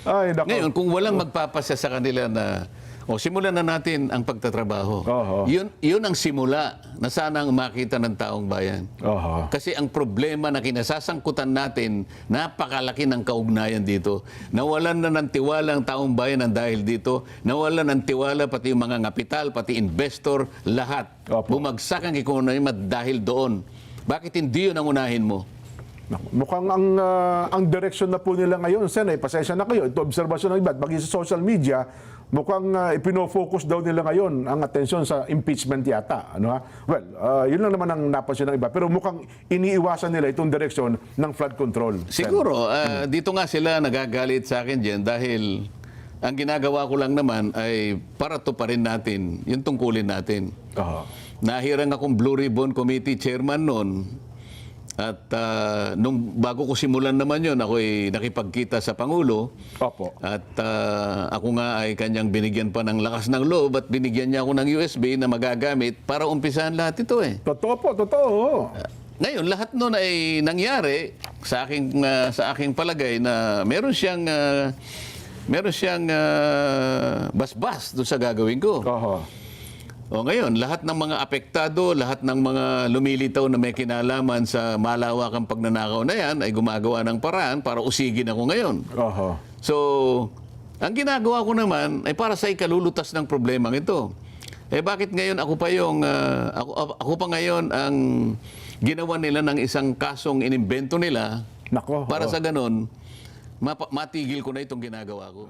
Ay, nako. Ngayon, kung walang magpapasya sa kanila na, simulan na natin ang pagtatrabaho. Yun ang simula na sana ang makita ng taong bayan. Kasi ang problema na kinasasangkutan natin, napakalaki ng kaugnayan dito. Nawalan na ng tiwala ang taong bayan ng dahil dito. Nawalan ng tiwala pati yung mga kapital, pati investor, lahat. Bumagsak ang ekonomiya dahil doon. Bakit hindi yun ang unahin mo? Mukhang ang direksyon na po nila ngayon, Sen, pasensya na kayo, ito obserbasyon ng iba, bagay sa social media, mukhang ipino-focus daw nila ngayon ang atensyon sa impeachment yata. Ano, ha? Well, yun lang naman ang napansin ng iba. Pero mukhang iniiwasan nila itong direksyon ng flood control. Siguro, dito nga sila nagagalit sa akin dyan dahil ang ginagawa ko lang naman ay para to pa rin natin, yung tungkulin natin. Nahirang akong Blue Ribbon Committee chairman noon. At nung bago ko simulan naman yun, ako ay nakipagkita sa Pangulo. At ako nga ay kanyang binigyan pa ng lakas ng loob at binigyan niya ako ng USB na magagamit para umpisahan lahat ito eh. Totoo po, totoo. Ngayon, lahat nun ay nangyari sa aking palagay na meron siyang basbas doon sa gagawin ko. Ngayon, lahat ng mga apektado, lahat ng mga lumilitaw na may kinalaman sa malawakang pagnanakaw na yan ay gumagawa ng paraan para usigin ako ngayon. So, ang ginagawa ko naman ay para sa ikalulutas ng problemang ito. Bakit ngayon ako pa ngayon ang ginawa nila ng isang kasong inimbento nila para sa ganon, matigil ko na itong ginagawa ko.